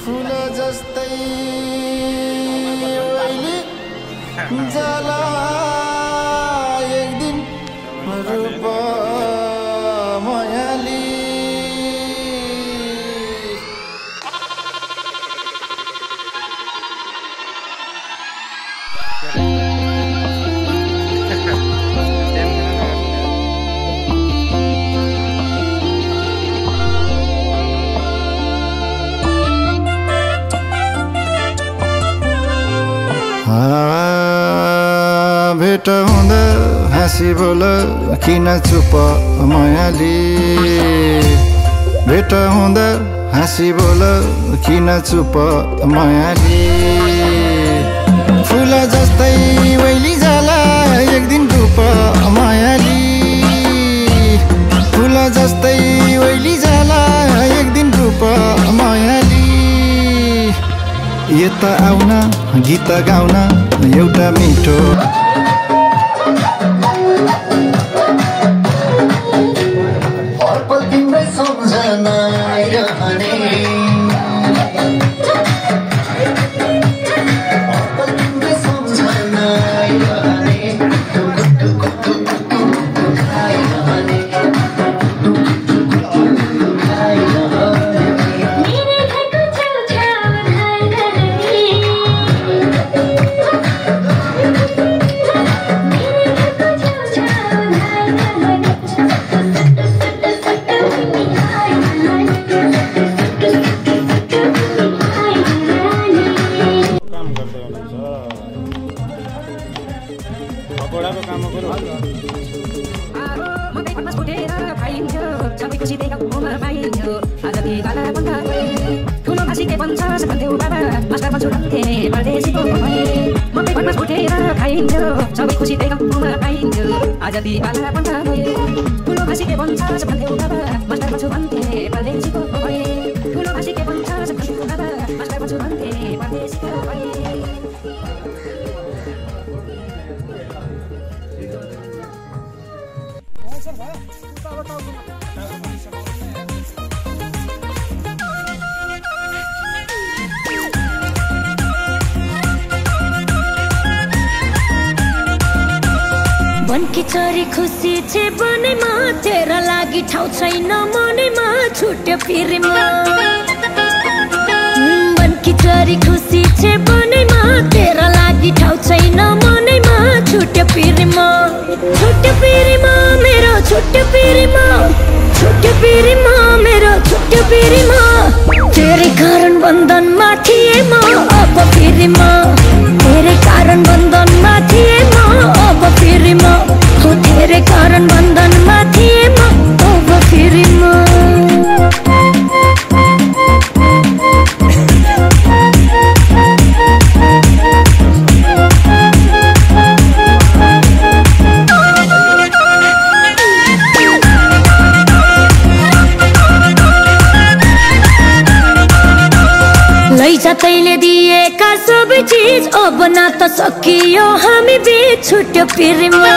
फूल जस्तै ओइली जाला एक दिन रूप मायाली भेट हुँदा हाँसी बोल किन चुप मायाली भेट हुँदा हाँसी बोल किन चुप मायाली फूल जस्तै ओइली जाला एक दिन रूप मायाली फूल जस्तै ओइली जाला एक दिन रूप मायाली यता आउन गीत गाउन एउटा मिठो हरपल तिम्रै सम्झना आइरहने हरपल तिम्रै सम्झना आइरहने बनकी चरी खुसी छे बनेमा तेरा लागि ठाउँ छैन मनेमा छुट्यो पिरमा बनकी चरी खुसी छे बनेमा तेरा लागि ठाउँ छैन मनेमा छुट्यो पिरमा मेरो छुट्यो पिरमा मेरो छुट्यो पिरमा तेरे कारण बन्धनमा थिए म अब पिरमा तेरे कारण बन्धनमा थिए म अब पिरमा हो तेरे कारण बन्धनमा थिए म अब पिरमा लैजा तैले दिएका सबै चीज अब न त सकियो हामी बीच छुट्यो पिरमा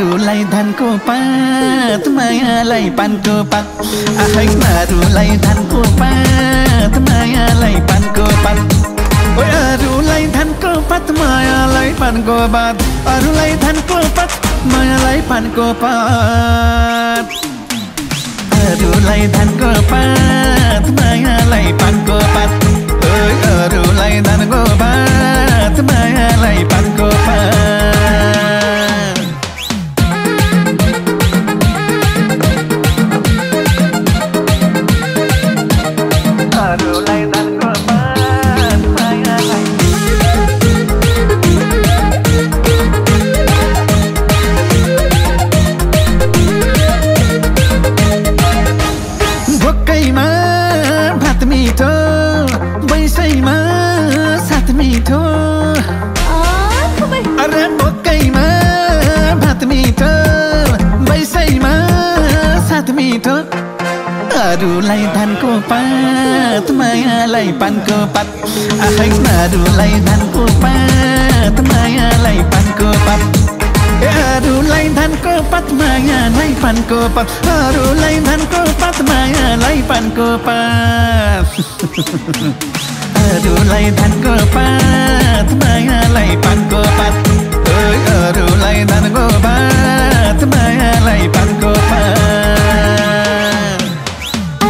अरूलाई धनको पात मायालाई पानको पात अरूलाई धनको पात मायालाई पानको पात अरूलाई धनको पात मायालाई पानको पात अरूलाई धनको पात मायालाई पानको पात अरूलाई धनको पात मायालाई पानको पात अरूलाई धनको पात मायालाई पानको पात अरूलाई धनको पात मायालाई भोकैमा भात मिठो बैसैमा साथ मिठो अरे भोकैमा भात मिठो बैसैमा साथ मिठो अरूलाई धनको पात मायालाई पानको पात अरूलाई धनको पात मायालाई पानको पात अरूलाई धनको पात मायालाई पानको पात अरूलाई धनको पात मायालाई पानको पात अरूलाई धनको पात मायालाई पानको पात अरूलाई धनको पात मायालाई पानको पात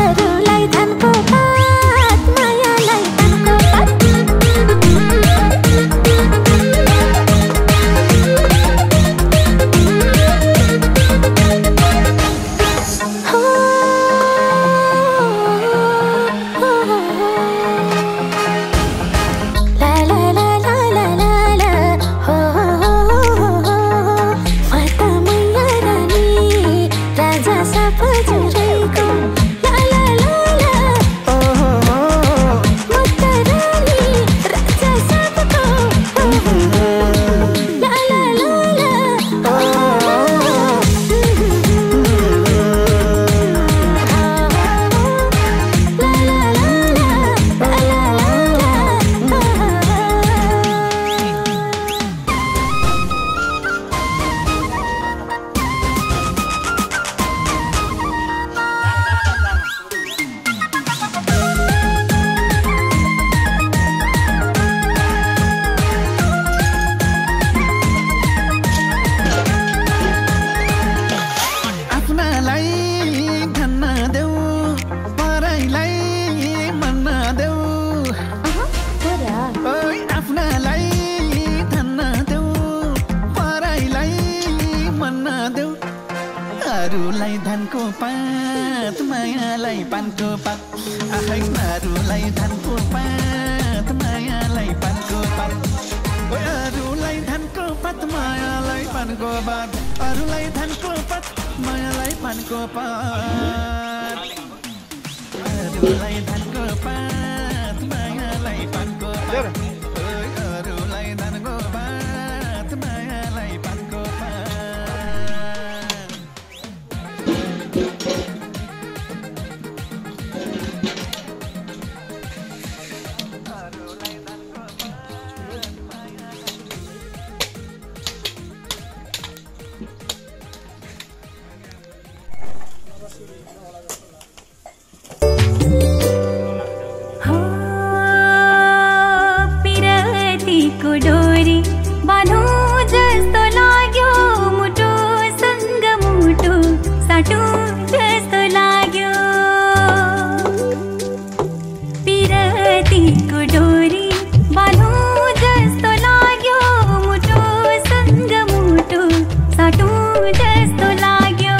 अरूलाई धनको पात मायालाई पानको अरूलाई धनको पात मायालाई पानको पात अरूलाई धनको पात मायालाई पानको पात अरूलाई धनको पात मायालाई पानको पात अरूलाई धनको पात मायालाई पानको पात अरूलाई धनको पात मायालाई पानको पात अरूलाई धनको पात मायालाई पानको पात डोरी बानो जस्तो लाग्यो मुटु सँग मुटु साटो जस्तो लाग्यो पिरतीको डोरी बानो जस्तो लाग्यो मुटु सँग मुटु साटो जस्तो लाग्यो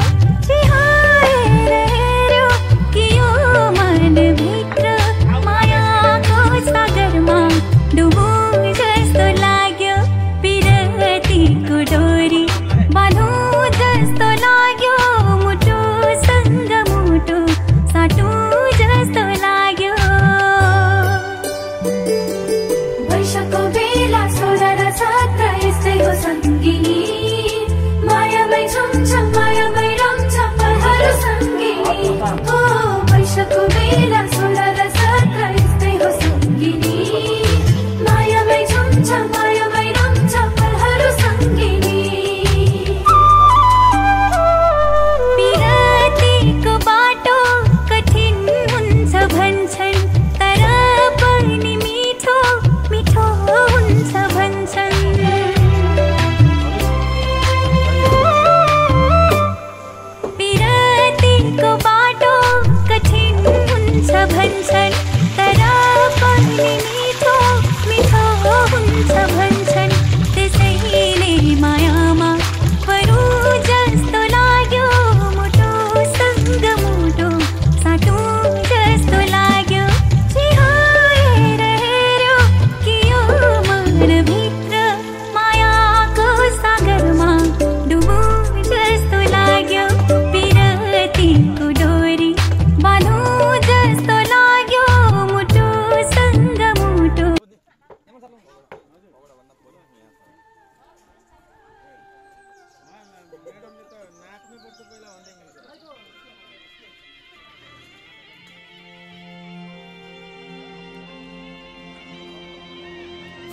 बिहाएर हेर्यो कि यो मनभित्र मायाको सागरमा डुबो जस्तो लाग्यो पिरतीको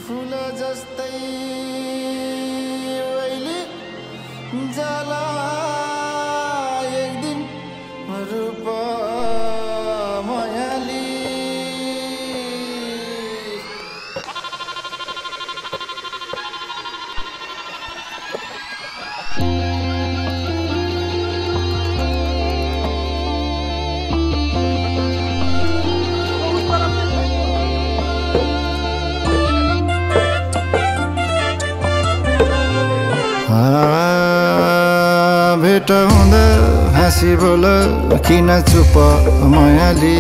फूल जस्तै वैली जाला एक दिन रूप मायाली भेट हुँदा हाँसी बोल किन चुप मायाली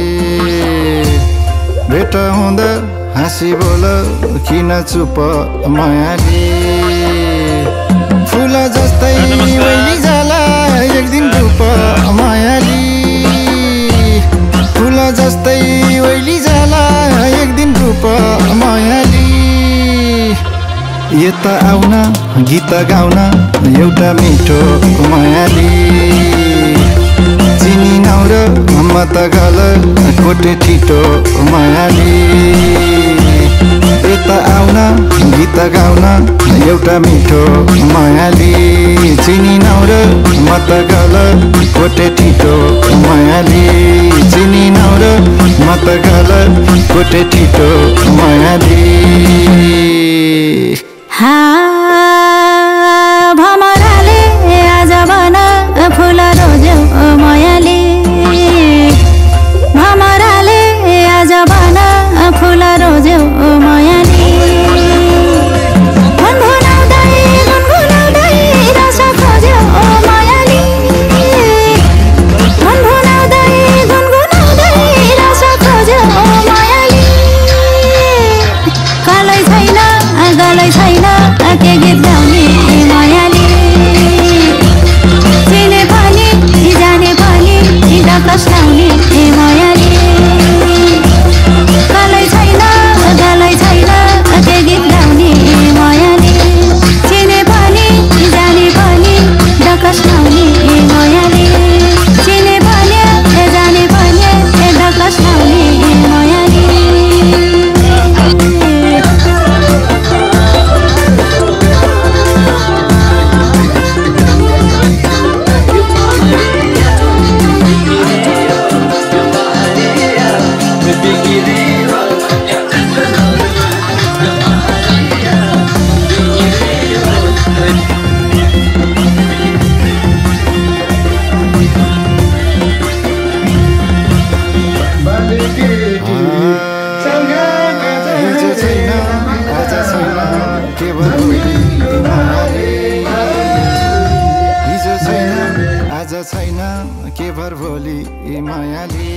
भेट हुँदा हाँसी बोल किन चुप मायाली फूल जस्तै वैली जाला एक दिन रूप मायाली फूल जस्तै वैली जाला एक दिन रूप मायाली यता आउन गीत गाउन एउटा मिठो मायाली चिनी नौर म त गल कोटे ठिटो मायाली यता आउन गीत गाउन एउटा मिठो मायाली चिनी नौर म त गल कोटे ठिटो मायाली चिनी नौर म त गल कोटे ठिटो मायाली भमराले आज बन फुल रोज्यो मायाले भमराले आज बन फुल रोज्यो मायाले गुनगुनाउँदै रस खोज्यो मायाले गुनगुनाउँदै रस खोज्यो मायाले गलै छैन के गीत गाउने मायाले चिने पनि जाने पनि डकस लाउने मायाले गलै छैन के गीत गाउने मायाले चिने पनि जाने पनि डकस लाउने मायाले चिने पनि जाने पनि डकस लाउने मायाले छैन के भर भोलि मायाली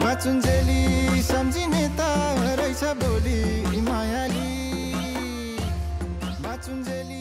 बाचुन्जेली सम्झिने त रहेछ भोलि मायाली बाचुन्जेली